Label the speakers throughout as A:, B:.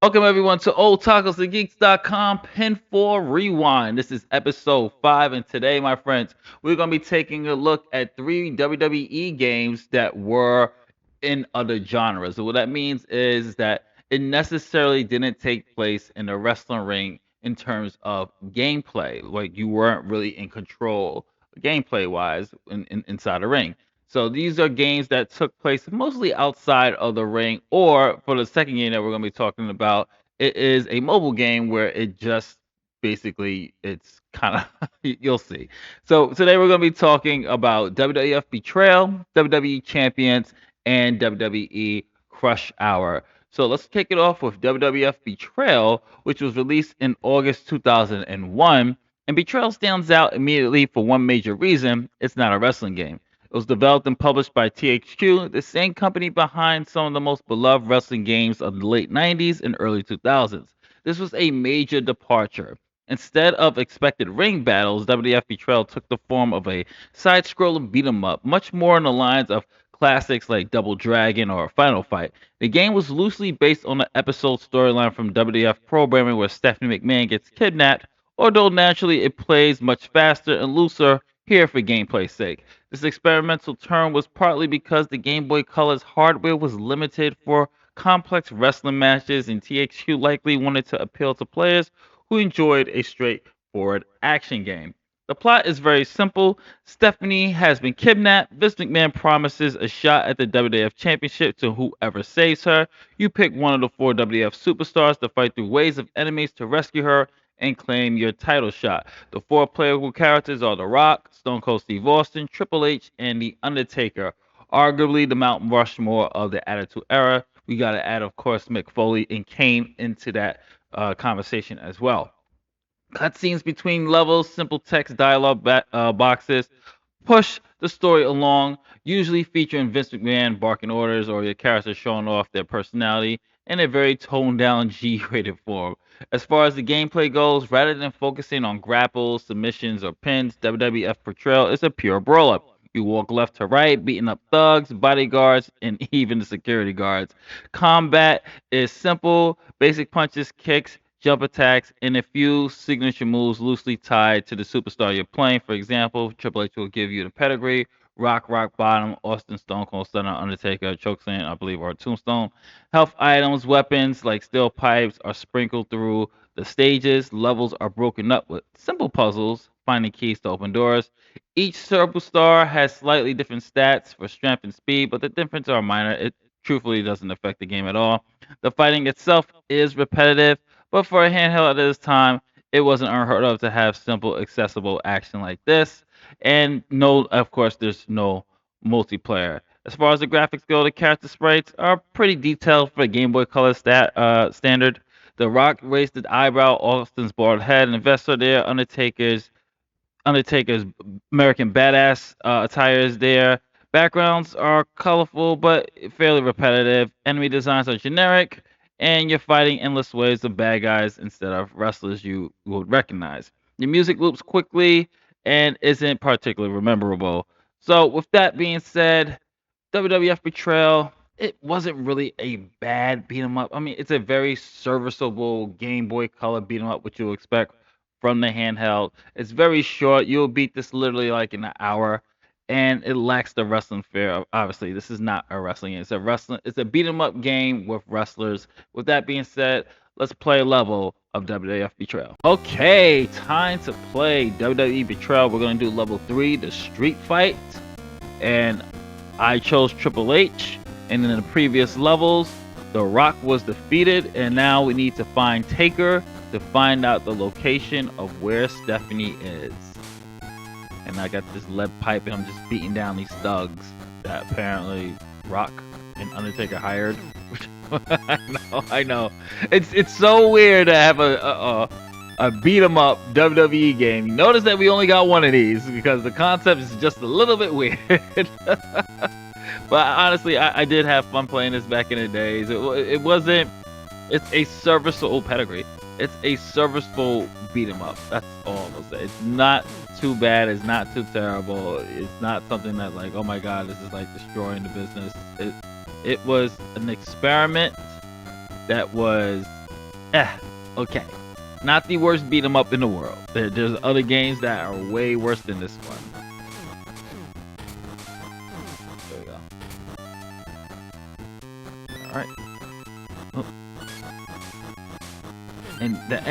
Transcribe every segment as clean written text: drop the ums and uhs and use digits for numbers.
A: Welcome everyone to oldtacosandgeeks.com Pinfall Rewind. This is episode 5, and today, my friends, we're going to be taking a look at 3 WWE games that were in other genres. So what that means is that it necessarily didn't take place in the wrestling ring in terms of gameplay. Like you weren't really in control gameplay wise inside the ring. So these are games that took place mostly outside of the ring, or for the second game that we're going to be talking about, it is a mobile game where it just basically it's kind of you'll see. So today we're going to be talking about WWF Betrayal, WWE Champions, and WWE Crush Hour. So let's kick it off with WWF Betrayal, which was released in August 2001. And Betrayal stands out immediately for one major reason: it's not a wrestling game. It was developed and published by THQ, the same company behind some of the most beloved wrestling games of the late 90s and early 2000s. This was a major departure. Instead of expected ring battles, WWF Betrayal took the form of a side scrolling beat 'em up, much more in the lines of classics like Double Dragon or Final Fight. The game was loosely based on the episode storyline from WWF programming where Stephanie McMahon gets kidnapped, although naturally it plays much faster and looser here for gameplay's sake. This experimental turn was partly because the Game Boy Color's hardware was limited for complex wrestling matches, and THQ likely wanted to appeal to players who enjoyed a straightforward action game. The plot is very simple. Stephanie has been kidnapped. Vince McMahon promises a shot at the WWF Championship to whoever saves her. You pick one of the 4 WWF superstars to fight through waves of enemies to rescue her and claim your title shot. The 4 playable characters are The Rock, Stone Cold Steve Austin, Triple H, and The Undertaker. Arguably the Mount Rushmore of the Attitude Era. We got to add, of course, Mick Foley and Kane into that conversation as well. Cutscenes between levels, simple text dialogue boxes push the story along, usually featuring Vince McMahon barking orders or your characters showing off their personality in a very toned down G rated form. As far as the gameplay goes, rather than focusing on grapples, submissions, or pins, WWF Portrayal is a pure brawl up. You walk left to right, beating up thugs, bodyguards, and even the security guards. Combat is simple, basic punches, kicks, jump attacks, and a few signature moves loosely tied to the superstar you're playing. For example, Triple H will give you the pedigree, rock bottom, Austin, Stone Cold Stunner, Undertaker, chokeslam, I believe, or tombstone. Health items, weapons like steel pipes are sprinkled through the stages. Levels are broken up with simple puzzles, finding keys to open doors. Each superstar has slightly different stats for strength and speed, but the differences are minor. It truthfully doesn't affect the game at all. The fighting itself is repetitive, but for a handheld at this time, it wasn't unheard of to have simple, accessible action like this. And no, of course, there's no multiplayer. As far as the graphics go, the character sprites are pretty detailed for a Game Boy Color standard. The Rock raised the eyebrow, Austin's bald head, and vest are there. Undertaker's American Badass attire is there. Backgrounds are colorful but fairly repetitive. Enemy designs are generic, and you're fighting endless waves of bad guys instead of wrestlers you would recognize. The music loops quickly and isn't particularly memorable. So, with that being said, WWF Betrayal, it wasn't really a bad beat 'em up. I mean, it's a very serviceable Game Boy Color beat 'em up, which you'll expect from the handheld. It's very short. You'll beat this literally like in an hour, and it lacks the wrestling flair. Obviously, this is not a wrestling game. It's a beat 'em up game with wrestlers. With that being said, let's play a level of WWF Betrayal. Okay, time to play WWE Betrayal. We're gonna do level 3, the street fight, and I chose Triple H. And in the previous levels, The Rock was defeated, and now we need to find Taker to find out the location of where Stephanie is. And I got this lead pipe, and I'm just beating down these thugs that apparently Rock and Undertaker hired. I know. It's so weird to have a beat 'em up WWE game. You notice that we only got one of these because the concept is just a little bit weird. But honestly, I did have fun playing this back in the days. It wasn't. It's a serviceable pedigree. It's a serviceable beat 'em up. That's all I'll say. It's not too bad. It's not too terrible. It's not something that like, oh my god, this is like destroying the business. It was an experiment that was Okay. Not the worst beat 'em up in the world. There's other games that are way worse than this one. There we go. All right. Oh. And the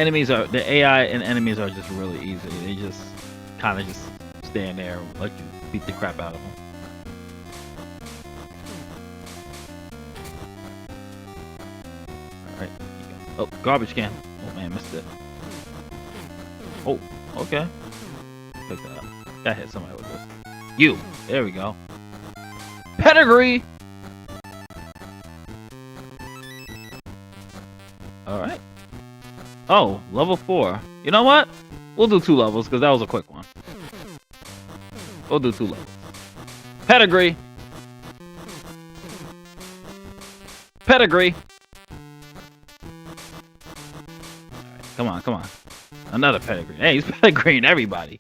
A: AI and enemies are just really easy. They just kind of just stand there and let you beat the crap out of them. All right. Oh, garbage can. Oh man, missed it. Oh, okay. Pick that up. Gotta hit somebody with this. You. There we go. Pedigree. All right. Oh, level 4. You know what? We'll do 2 levels because that was a quick one. We'll do 2 levels. Pedigree. Pedigree. All right, come on, come on. Another pedigree. Hey, he's pedigreeing everybody.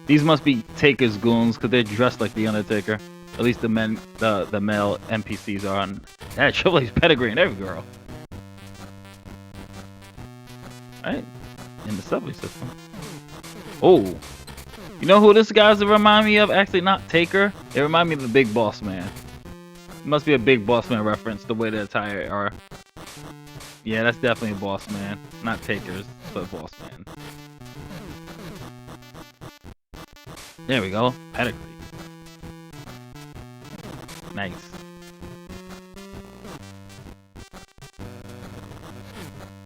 A: These must be Taker's goons because they're dressed like the Undertaker. At least the male NPCs are on. Yeah, Triple H's pedigreeing every girl. Right? In the subway system. Oh. You know who this guy's remind me of? Actually, not Taker. They remind me of the Big Boss Man. It must be a Big Boss Man reference, the way the attire are. Yeah, that's definitely a Boss Man. Not Taker's, but Boss Man. There we go. Pedigree. Nice.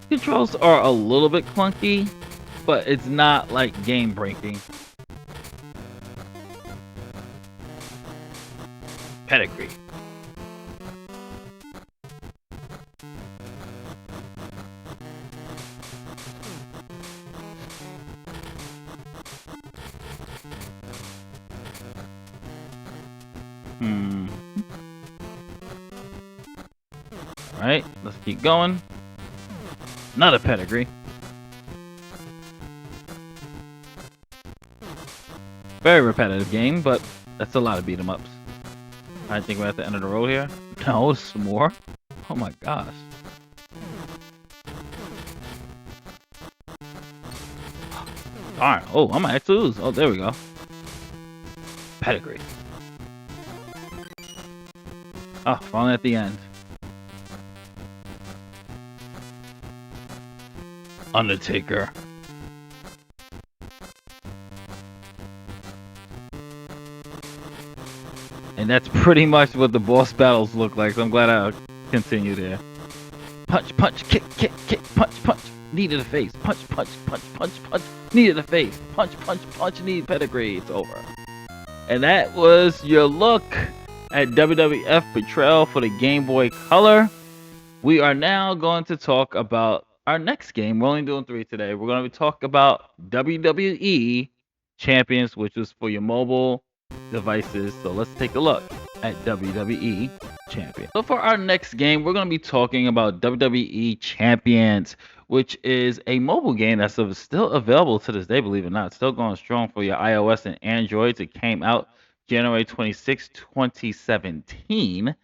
A: Controls are a little bit clunky, but it's not like game breaking. Pedigree. Alright, let's keep going. Another pedigree. Very repetitive game, but that's a lot of beat 'em ups. I think we're at the end of the road here. No, some more. Oh my gosh. Darn. Oh, I'm at 2s. Oh, there we go. Pedigree. Oh, finally at the end. Undertaker. And that's pretty much what the boss battles look like, so I'm glad I continued there. Punch, punch, kick, kick, kick, punch, punch, knee to the face, punch, punch, punch, punch, punch, knee to the face, punch, punch, punch, knee, pedigree, it's over. And that was your look at WWF Betrayal for the Game Boy Color. We are now going to talk about our next game. We're only doing 3 today. We're going to talk about WWE Champions, which was for your mobile devices. So let's take a look at WWE Champions. So for our next game, we're going to be talking about WWE Champions, which is a mobile game that's still available to this day, believe it or not. It's still going strong for your iOS and Androids. It came out January 26, 2017.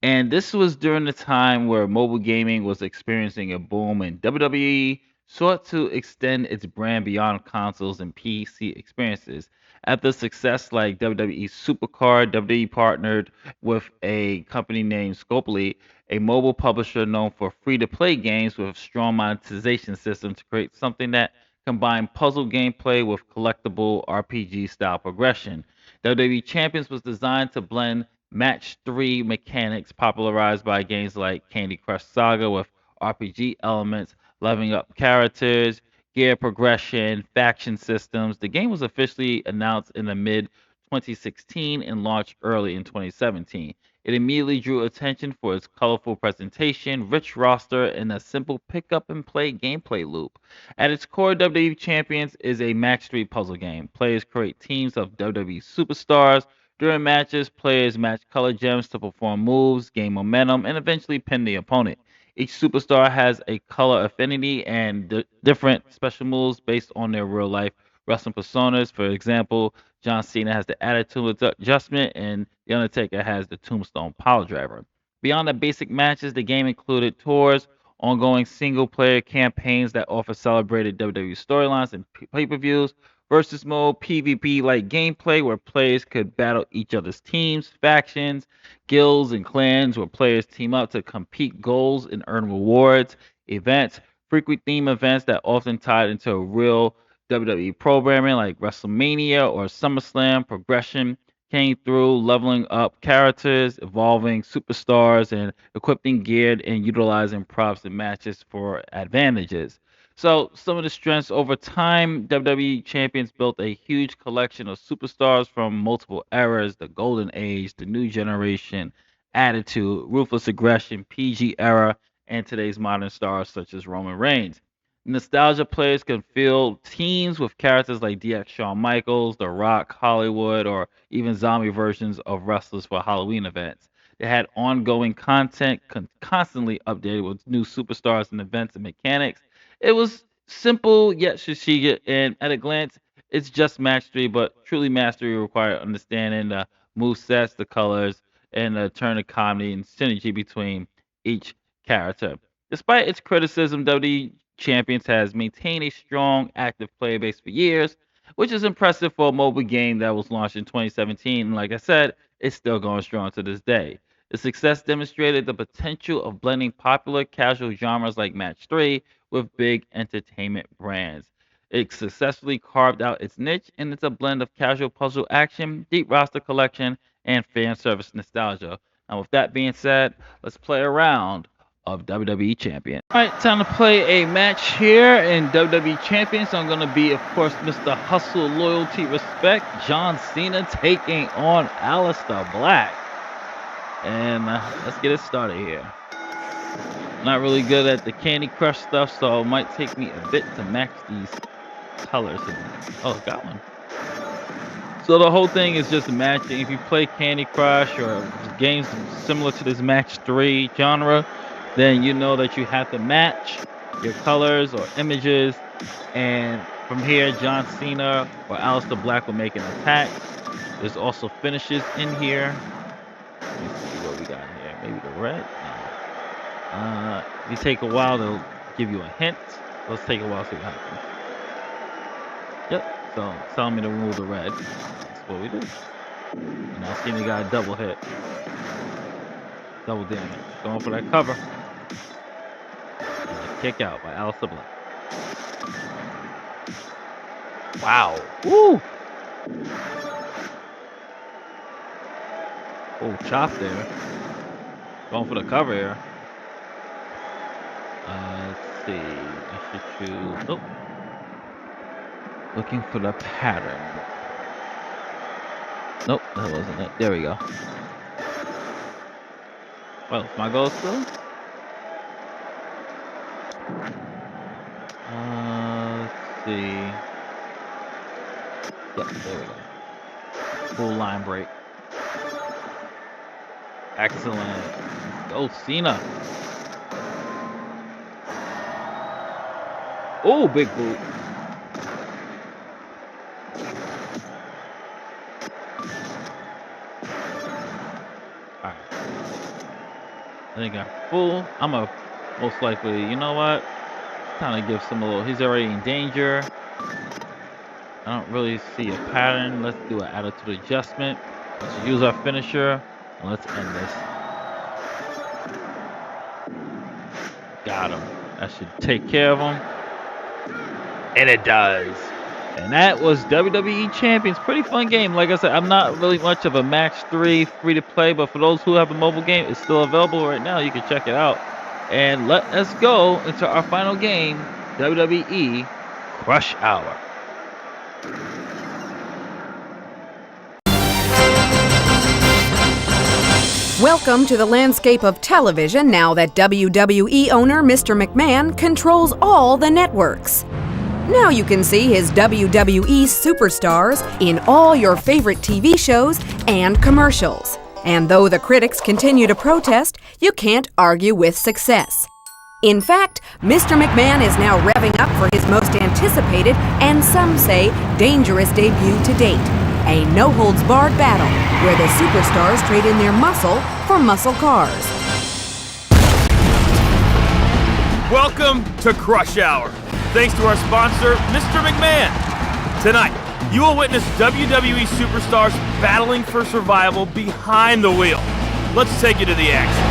A: And this was during the time where mobile gaming was experiencing a boom, and WWE sought to extend its brand beyond consoles and PC experiences. After success like WWE Supercard, WWE partnered with a company named Scopely, a mobile publisher known for free-to-play games with strong monetization system, to create something that combined puzzle gameplay with collectible RPG-style progression. WWE Champions was designed to blend match 3 mechanics popularized by games like Candy Crush Saga with RPG elements, leveling up characters, gear progression, faction systems. The game was officially announced in the mid 2016 and launched early in 2017. It immediately drew attention for its colorful presentation, rich roster, and a simple pick up and play gameplay loop. At its core, WWE Champions is a match 3 puzzle game. Players create teams of WWE superstars. During matches, players match color gems to perform moves, gain momentum, and eventually pin the opponent. Each superstar has a color affinity and different special moves based on their real life wrestling personas. For example, John Cena has the Attitude Adjustment, and The Undertaker has the Tombstone Power Driver. Beyond the basic matches, the game included tours ongoing single-player campaigns that offer celebrated WWE storylines and pay-per-views, versus mode PvP-like gameplay where players could battle each other's teams, factions, guilds, and clans where players team up to compete goals and earn rewards, events, frequent theme events that often tied into real WWE programming like WrestleMania or SummerSlam progression came through leveling up characters, evolving superstars, and equipping gear and utilizing props and matches for advantages. So, some of the strengths over time, WWE champions built a huge collection of superstars from multiple eras: the Golden Age, the New Generation, Attitude, Ruthless Aggression, PG era, and today's modern stars such as Roman Reigns. Nostalgia players can field teams with characters like DX Shawn Michaels, The Rock, Hollywood, or even zombie versions of wrestlers for Halloween events. They had ongoing content constantly updated with new superstars and events and mechanics. It was simple yet strategic, and at a glance, it's just match three, but truly mastery required understanding the move sets, the colors, and the turn of comedy and synergy between each character. Despite its criticism, WWE Champions has maintained a strong, active player base for years, which is impressive for a mobile game that was launched in 2017. And like I said, it's still going strong to this day. The success demonstrated the potential of blending popular casual genres like Match 3 with big entertainment brands. It successfully carved out its niche, and it's a blend of casual puzzle action, deep roster collection, and fan service nostalgia. Now, with that being said, let's play a round of WWE Champion. All right, time to play a match here in WWE Champion. So I'm going to be, of course, Mr. Hustle, Loyalty, Respect, John Cena taking on Aleister Black. And let's get it started here. Not really good at the Candy Crush stuff, so it might take me a bit to match these colors. Oh, got one. So the whole thing is just matching. If you play Candy Crush or games similar to this Match 3 genre, then you know that you have to match your colors or images. And from here, John Cena or Aleister Black will make an attack. There's also finishes in here. Let me see what we got here. Maybe the red? No. You take a while, they'll give you a hint. Let's take a while to see what happens. Yep, so it's telling me to remove the red. That's what we do. And now Cena got a double hit. Double damage. Going for that cover. And a kick out by Aleister Black. Wow. Woo! Oh, chop there. Going for the cover here. Let's see. I should choose. Oh. Looking for the pattern. Nope, that wasn't it. There we go. Well, it's my goal still. Let's see. Yep, there we go. Full line break. Excellent. Go Cena. Oh, big boot. Alright. I think I'm full. I'm a most likely, you know what? Kind of give some a little. He's already in danger. I don't really see a pattern. Let's do an attitude adjustment. Let's use our finisher. And let's end this. Got him. That should take care of him. And it does. And that was WWE Champions. Pretty fun game. Like I said, I'm not really much of a Match 3 free to play, but for those who have a mobile game, it's still available right now. You can check it out. And let us go into our final game, WWE Crush Hour.
B: Welcome to the landscape of television now that WWE owner Mr. McMahon controls all the networks. Now you can see his WWE superstars in all your favorite TV shows and commercials. And though the critics continue to protest, you can't argue with success. In fact, Mr. McMahon is now revving up for his most anticipated and some say dangerous debut to date. A no-holds-barred battle where the superstars trade in their muscle for muscle cars.
C: Welcome to Crush Hour. Thanks to our sponsor, Mr. McMahon. Tonight, you will witness WWE superstars battling for survival behind the wheel. Let's take you to the action.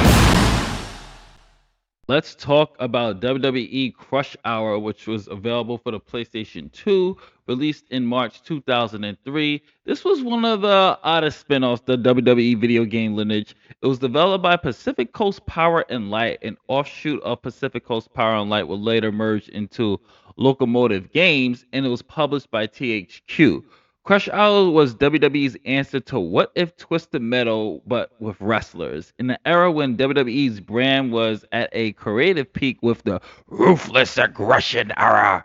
A: Let's talk about WWE Crush Hour, which was available for the PlayStation 2, released in March 2003. This was one of the oddest spin-offs the WWE video game lineage. It was developed by Pacific Coast Power and Light, an offshoot of Pacific Coast Power and Light would later merge into Locomotive Games, and it was published by THQ. Crush Hour was WWE's answer to What If Twisted Metal, but with wrestlers. In the era when WWE's brand was at a creative peak with the Ruthless Aggression era,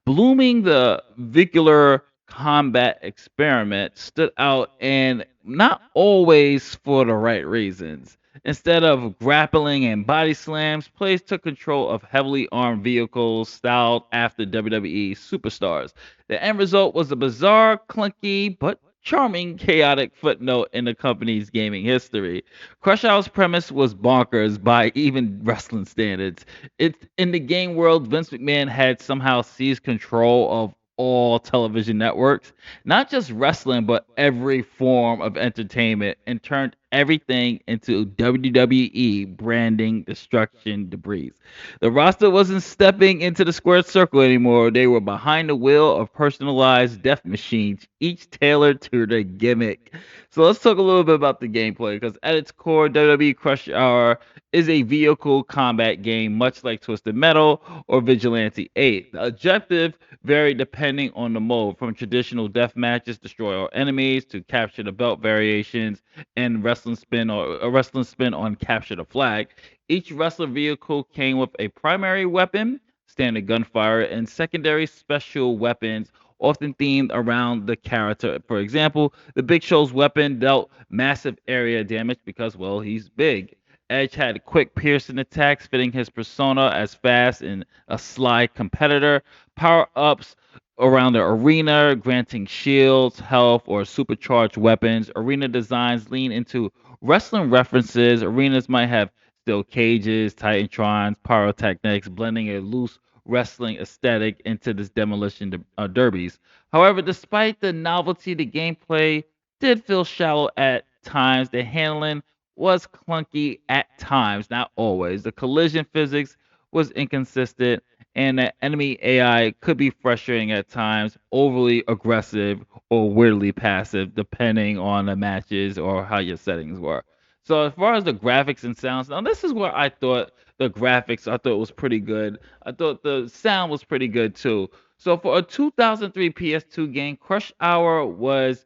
A: blooming the vehicular combat experiment stood out, and not always for the right reasons. Instead of grappling and body slams, players took control of heavily armed vehicles styled after WWE superstars. The end result was a bizarre, clunky, but charming, chaotic footnote in the company's gaming history. Crush Hour's premise was bonkers by even wrestling standards. In the game world, Vince McMahon had somehow seized control of all television networks, not just wrestling, but every form of entertainment, and turned everything into WWE branding destruction debris. The roster wasn't stepping into the squared circle anymore. They were behind the wheel of personalized death machines, each tailored to their gimmick. So let's talk a little bit about the gameplay, because at its core, WWE Crush Hour is a vehicle combat game, much like Twisted Metal or Vigilante 8. The objective varied depending on the mode, from traditional death matches, destroy all enemies, to capture the belt variations, and wrestling spin on capture the flag. Each wrestler vehicle came with a primary weapon, standard gunfire, and secondary special weapons, often themed around the character. For example, the Big Show's weapon dealt massive area damage because, well, he's big. Edge had quick piercing attacks fitting his persona as fast and a sly competitor. Power-ups around the arena, granting shields, health, or supercharged weapons. Arena designs lean into wrestling references. Arenas might have steel cages, titantrons, pyrotechnics, blending a loose wrestling aesthetic into this demolition derbies. However, despite the novelty, the gameplay did feel shallow at times. The handling was clunky at times, not always. The collision physics was inconsistent, and the enemy AI could be frustrating at times, overly aggressive or weirdly passive, depending on the matches or how your settings were. So as far as the graphics and sounds, now this is where I thought I thought was pretty good. I thought the sound was pretty good too. So for a 2003 PS2 game, Crush Hour was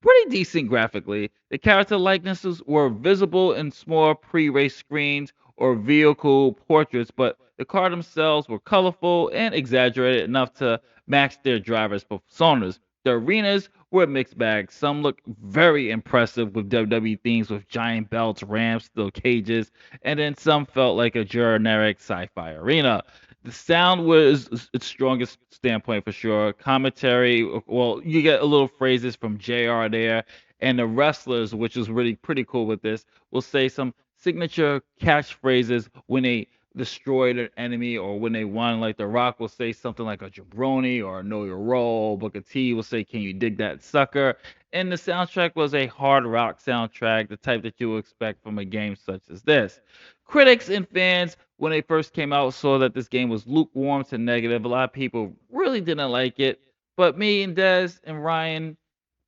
A: pretty decent graphically. The character likenesses were visible in small pre-race screens or vehicle portraits, but the cars themselves were colorful and exaggerated enough to match their drivers' personas. The arenas were a mixed bag. Some looked very impressive with WWE themes with giant belts, ramps, steel cages, and then some felt like a generic sci-fi arena. The sound was its strongest standpoint for sure. Commentary, well, you get a little phrases from JR there, and the wrestlers, which is really pretty cool with this, will say some signature catchphrases when they destroyed an enemy or when they won. Like The Rock will say something like a jabroni or know your role. Booker T will say, "Can you dig that sucker?" And the soundtrack was a hard rock soundtrack, the type that you would expect from a game such as this. Critics and fans, when they first came out, saw that this game was lukewarm to negative. A lot of people really didn't like it, but me and Des and Ryan,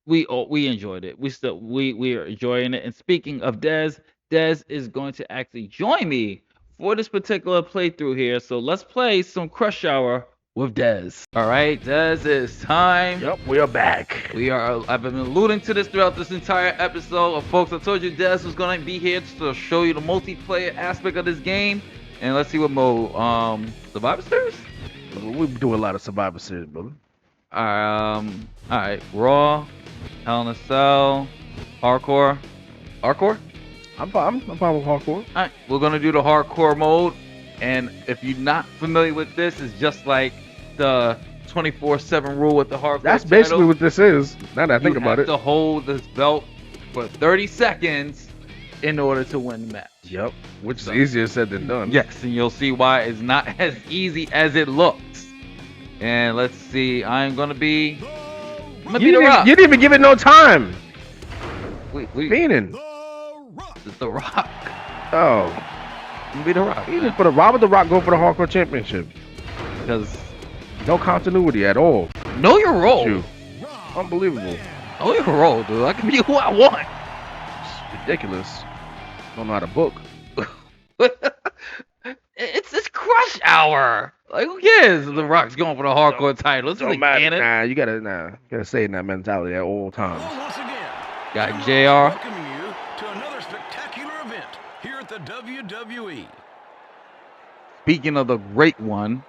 A: we enjoyed it. We are enjoying it. And speaking of Des is going to actually join me for this particular playthrough here. So let's play some Crush Hour with Des. All right, Des, it's time.
D: Yep, we are back.
A: I've been alluding to this throughout this entire episode. Folks, I told you Des was going to be here to show you the multiplayer aspect of this game. And let's see what mode. Survivor Series?
D: We do a lot of Survivor Series, brother.
A: All right. Raw, Hell in a Cell, Hardcore. Hardcore?
D: I'm fine with hardcore.
A: All right, we're going to do the hardcore mode. And if you're not familiar with this, it's just like the 24/7 rule with the hardcore.
D: That's basically what this is. Now that I think about it.
A: You have to hold this belt for 30 seconds in order to win the match.
D: Yep. Which is easier said than done.
A: Yes, and you'll see why it's not as easy as it looks. And let's see, I'm gonna be The
D: You
A: Rock.
D: didn't even give it no time.
A: Wait,
D: Fiending.
A: it's The Rock.
D: Oh.
A: I'm gonna be The Rock.
D: He didn't put a why would The Rock go for the Hardcore Championship?
A: Because
D: No continuity at all.
A: know your role.
D: Shoot. Unbelievable.
A: Know your role, dude. I can be who I want.
D: It's ridiculous. Don't know how to book.
A: It's Crush Hour. Like, who cares if The Rock's going for the hardcore title? It's really
D: Don't matter.
A: canon.
D: Nah, you gotta stay in that mentality at all times.
E: Once again,
A: Got JR.
E: welcoming you to another spectacular event here at the WWE.
A: Speaking of the great one,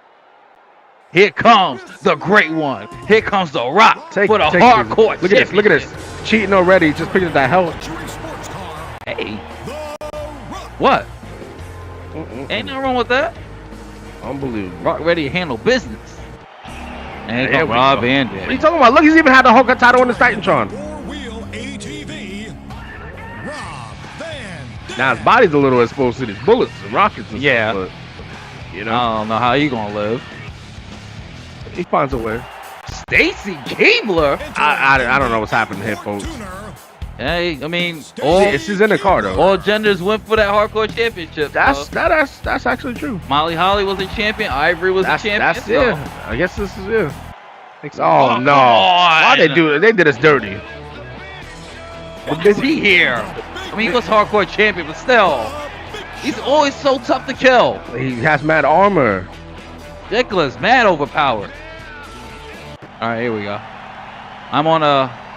A: here comes the great one. Here comes The Rock for the hardcore
D: Look at this. Look at this. Cheating already. Just picking up that health.
A: Hey. What? Ain't nothing wrong with that.
D: Unbelievable.
A: Rock ready to handle business. And here
D: There
A: comes
D: we
A: Rob
D: go.
A: Van
D: What are you
A: Dam.
D: talking about? Look, he's even had the Hulk title on the Titantron.
F: Four-wheel ATV, Rob Van Dam.
D: Now his body's a little exposed to these bullets and rockets and
A: Yeah.
D: stuff, but, you know,
A: I don't know how you gonna live.
D: he finds a way.
A: Stacy Keebler?
D: I don't know what's happening here, folks.
F: Tuner,
A: Hey, I mean,
D: She's in the car though.
A: all genders went for that hardcore championship.
D: That's
A: so.
D: that's actually true.
A: Molly Holly was a champion. Ivory was a champion.
D: That's
A: so-
D: yeah. I guess this is yeah. Oh
A: Oh,
D: no!
A: come on.
D: Why they do it? They did us dirty.
A: Why is he here? I mean, he was hardcore champion, but still, he's always so tough to kill.
D: He has mad armor.
A: Ridiculous, mad overpowered. All right, here we go.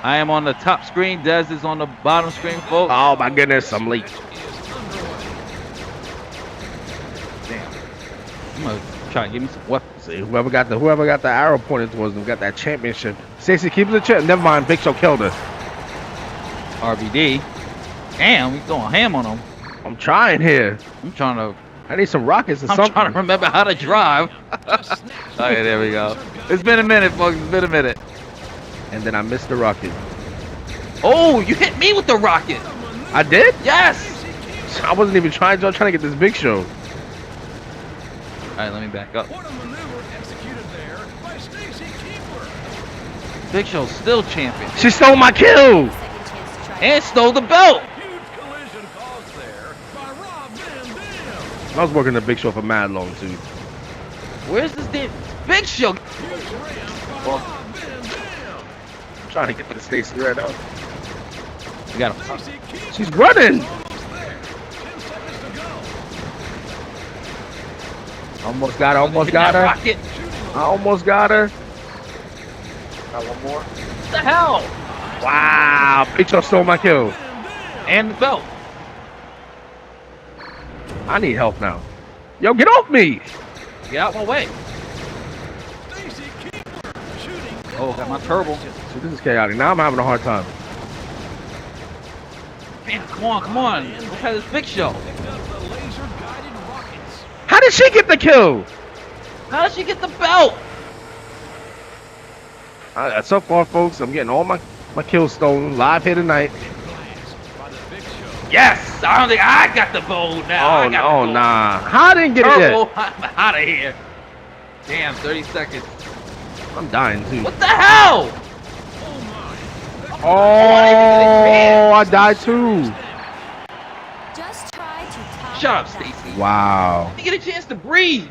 A: I am on the top screen. Dez is on the bottom screen, folks.
D: Oh my goodness, I'm late.
A: Damn. I'm gonna try to give me some weapons.
D: See, whoever got the arrow pointed towards them got that championship. Stacey keeps the chip. Never mind, Big Show killed her.
A: RVD. Damn, we going ham on him.
D: I'm trying here.
A: I'm trying to.
D: I need some rockets or
A: I'm
D: something.
A: trying to remember how to drive. Okay, there we go. It's been a minute, folks. It's been a minute.
D: And then I missed the rocket.
A: Oh, you hit me with the rocket.
D: I did?
A: Yes.
D: I wasn't even trying. I was trying to get this Big Show.
A: All right, let me back up.
E: What a maneuver executed there by Stacy Keebler.
A: Big Show's still champion
D: She stole my kill.
A: and stole the belt.
E: Huge collision caused there by Rob Van Dam.
D: I was working the Big Show for mad long too.
A: Where's this damn Big Show?
E: Huge ram by Rob Van Dam.
D: I'm trying to get to the Stacey right now.
A: You got him.
E: Stacy Keebler
D: She's running.
E: almost there. 10 seconds to go.
D: Almost got her. Almost
A: Hit
D: got
A: that
D: her.
A: rocket.
D: I almost got her.
A: Got one more. What the hell?
D: Wow. Big Show stole my kill.
A: And the belt.
D: I need help now. Yo, get off me.
A: Get out my way.
E: Stacy Keebler shooting.
A: Oh, got my turbo.
D: See, this is chaotic. Now I'm having a hard time.
A: Man, come on, come on. Let's have this Big Show.
E: Picked up the laser-guided rockets.
D: How did she get the kill?
A: How did she get the belt?
D: So far, folks, I'm getting all my kills stolen. Live here tonight.
E: Blast by the Big Show.
A: Yes. I don't think I got the gold now. I got the gold.
D: Nah. How I didn't get it
A: Turbo.
D: yet?
A: I'm out of here. Damn, 30 seconds.
D: I'm dying too.
A: What the hell?
D: Oh, I died too.
G: Just try to top
A: Shut up,
G: that.
A: Stacy.
D: Wow.
A: You get a chance to breathe.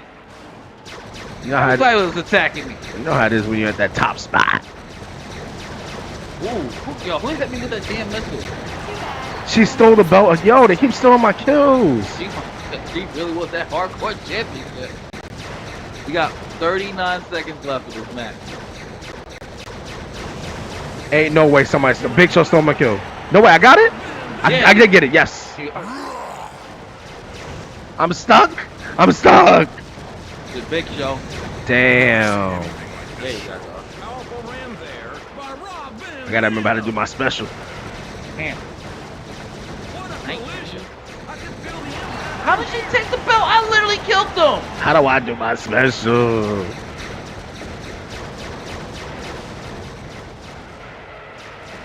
D: You know how
A: Everybody was attacking me.
D: it is when you're at that top spot.
A: Ooh, yo, who hit me with that damn missile?
D: She stole the belt. Yo, they keep stealing my kills.
A: She really was that hardcore championship. We got 39 seconds left of this match.
D: Ain't no way somebody stole. Big Show stole my kill. No way, I got it?
A: Yeah.
D: I did get it, yes. I'm stuck. I'm stuck.
A: The Big Show.
D: Damn.
A: There you go.
E: Powerful ram there by Rob Van
D: I gotta remember how to do my special.
A: Damn.
E: What a collision. I could feel the impact.
A: How did she take the belt? I literally killed them.
D: How do I do my special?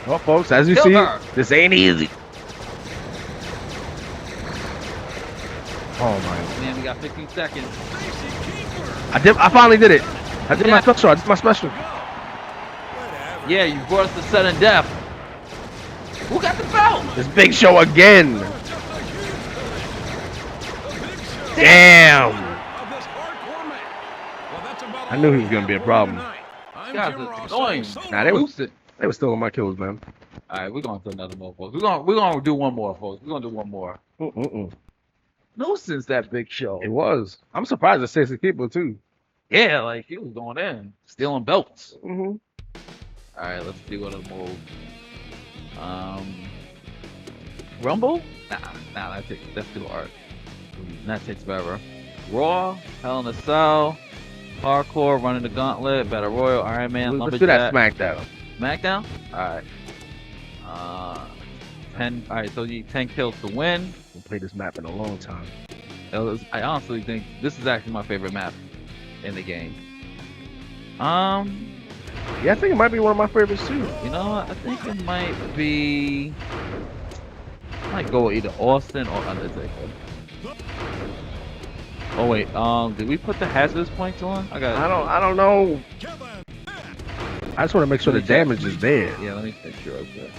D: Well, folks, as you
A: Kill
D: see,
A: her.
D: this ain't easy. Oh my.
A: Man, we got 15 seconds.
D: I finally did it. I did my special. I did my special.
A: Yeah, you brought us to sudden death. Who got the belt?
D: This Big Show again. Damn. I knew he was gonna be a problem.
A: Guys are annoying.
D: Nah, they were still on my kills, man.
A: All right, we're going to another more, folks. We're gonna do one more, folks. We're gonna do one more. Nuisance, that Big Show.
D: It was. I'm surprised at Stacey Keebler too.
A: Yeah, like he was going in, stealing belts.
D: Mm-hmm.
A: All right, let's do one of the moves. Rumble? Nah, that's too hard. That takes forever. Raw, Hell in a Cell, Hardcore, Running the Gauntlet, Battle Royal, Iron Man,
D: Let's do that
A: Lumberjack.
D: SmackDown.
A: SmackDown? Alright. 10. Alright, so you 10 kills to win.
D: We'll play this map in a long time.
A: I honestly think this is actually my favorite map in the game. Yeah,
D: I think it might be one of my favorites too.
A: you know what? I think it might be. I might go with either Austin or Undertaker. Oh wait, did we put the hazardous points on?
D: I don't know. I just want to make sure the damage is there.
A: Yeah, let me make sure. Okay.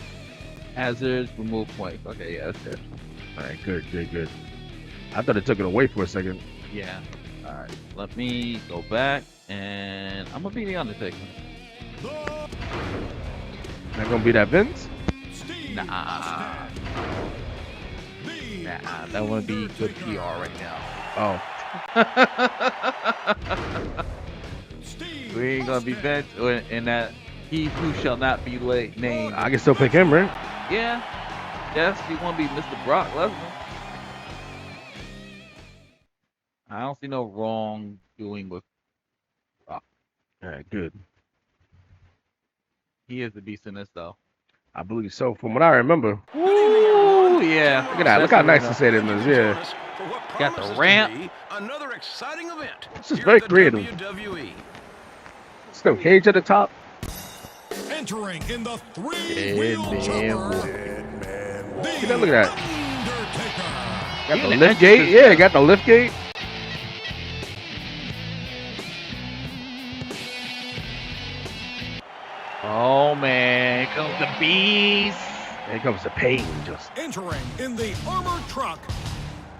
A: Hazards, remove points. Okay, yeah, that's good.
D: All right, good. I thought it took it away for a second.
A: Yeah. All right, let me go back, and I'm gonna be the Undertaker.
D: Not gonna be that Vince?
A: Nah, that wouldn't be good PR right now.
D: Oh.
A: We ain't gonna be Vince, and that he who shall not be named.
D: I can still pick him, right?
A: Yeah. Yes, you want to be Mr. Brock Lesnar. I don't see no wrong doing with Brock.
D: All right, good.
A: He is the beast in this, though.
D: I believe so. From what I remember.
A: Ooh, yeah.
D: Look at that. Look how nice to say that is. Yeah.
A: Got the ramp.
E: Another exciting event.
D: This is very creative.
E: WWE.
D: Still cage at the top.
F: Entering in the
D: Dead
F: three-wheel
D: man
F: chopper.
D: Look at that.
F: Undertaker.
D: Got the lift gate. Yeah, got the lift gate.
A: Oh, man. Here comes the beast.
D: Here comes the pain. Just.
F: Entering in the armored truck.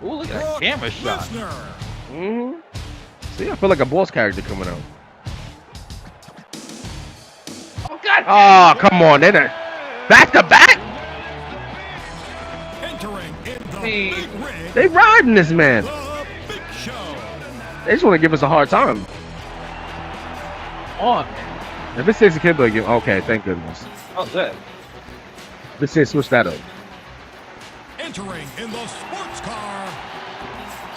A: Ooh, look at that
F: Brock
A: camera shot.
F: Lesnar.
D: See, I feel like a boss character coming out.
A: Oh, God.
D: Oh, come on. They're back to back.
F: Entering in the
A: Hey.
F: big rig.
D: They riding this man.
F: The Big Show.
D: They just want to give us a hard time.
A: On.
D: If it says a kid again, okay, thank goodness.
A: Oh, good.
D: Let's say switch that up.
F: Entering in the sports car.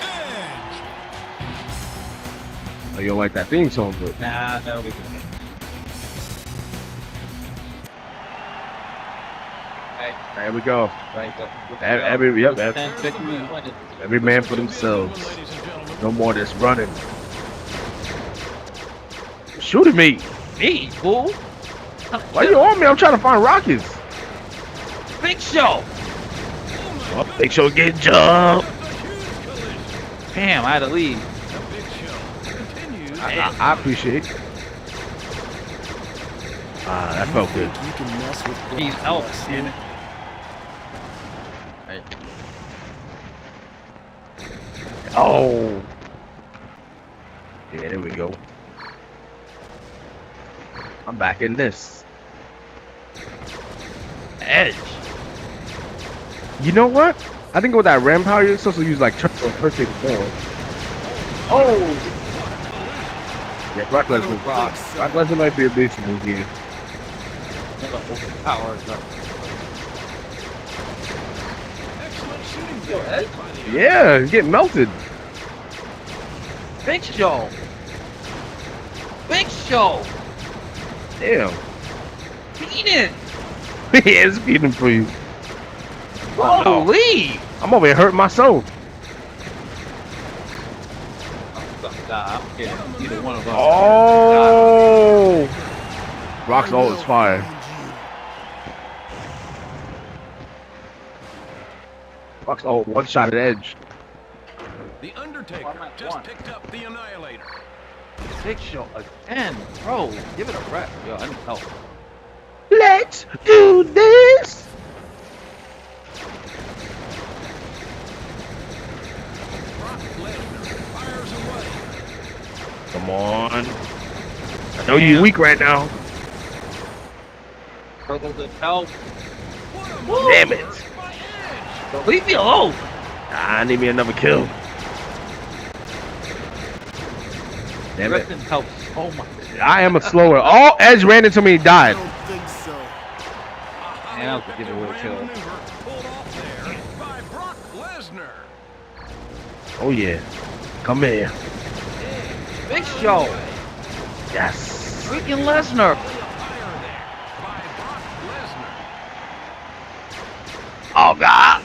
F: Edge.
D: Oh, you don't like that theme song, but
A: Nah, that'll be good.
D: there we go.
A: Right,
D: Every man for themselves. No more this running. Shooting me.
A: Me, fool.
D: Why you on me? I'm trying to find Rockets.
A: Big Show.
D: Oh, Big Show getting jumped.
A: Damn, I had to leave.
D: I appreciate it. That felt good.
A: He's out, dude. Right.
D: Oh. Yeah, there we go. I'm back in this.
A: Edge.
D: You know what? I think with that ram power, you're supposed to use like triple perfect form. Oh! Yeah, Brock Lesnar. Brock Lesnar might be a beast in this game. Yeah, he's getting melted.
A: Big Show. Big Show.
D: Damn.
A: Beat it.
D: Yeah, it's beating for you.
A: Holy.
D: I'm over here hurting myself.
A: Nah, I'm kidding. Either one of us.
D: Oh! Brock's ult is fire. Brock's ult one shot at Edge.
E: The Undertaker
A: I'm at
E: just
A: one.
E: picked up the Annihilator.
A: Big Show again, bro. Give it a rest. Yo, I need help.
D: Let's do this.
E: Brock Lesnar fires away.
D: Come on. I know you're weak right now.
A: Struggle to help.
D: Damn it.
E: By Edge.
A: But leave me alone.
D: I need me another kill. Damn it.
A: Wrestling helps so much.
D: I am a slower. Oh, Edge ran into me and died.
A: And I'll give it a
E: Grand
A: kill.
E: maneuver pulled off there by Brock Lesnar.
D: Oh, yeah. Come here.
A: Big Show.
D: Yes.
A: Freaking Lesnar.
E: Fire there by Brock Lesnar.
D: Oh, God.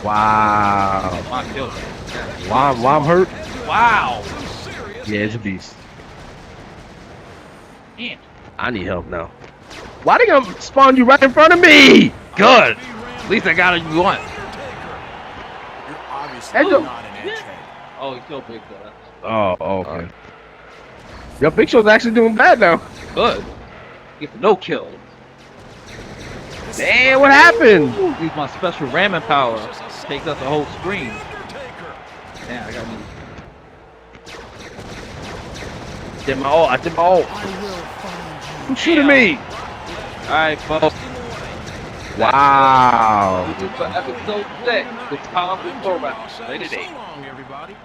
D: Wow.
A: My kill.
D: Why I'm hurt?
A: Wow.
E: Some serious
D: Yeah, it's a beast.
A: Man.
D: I need help now. Why they gonna spawn you right in front of me? Good.
A: At least I got what you want.
F: You're obviously
D: Edge-
F: not an edge head.
A: Oh, he's still Big Show.
D: Oh, okay. Yo, Big Show's actually doing bad now.
A: Good. Get no kill.
D: Damn, what happened?
A: Use my special ramming power. Takes out the whole screen.
E: Undertaker.
A: Damn, I got me.
D: Did my ult. I did my ult. Who's shooting me?
A: Alright, folks.
D: Wow.
A: This is for episode 6 with Tom
E: I'm
A: Before
E: Jim Ross
A: Wrestling.
E: saying
A: Rated
E: so
A: 8.
E: long, everybody.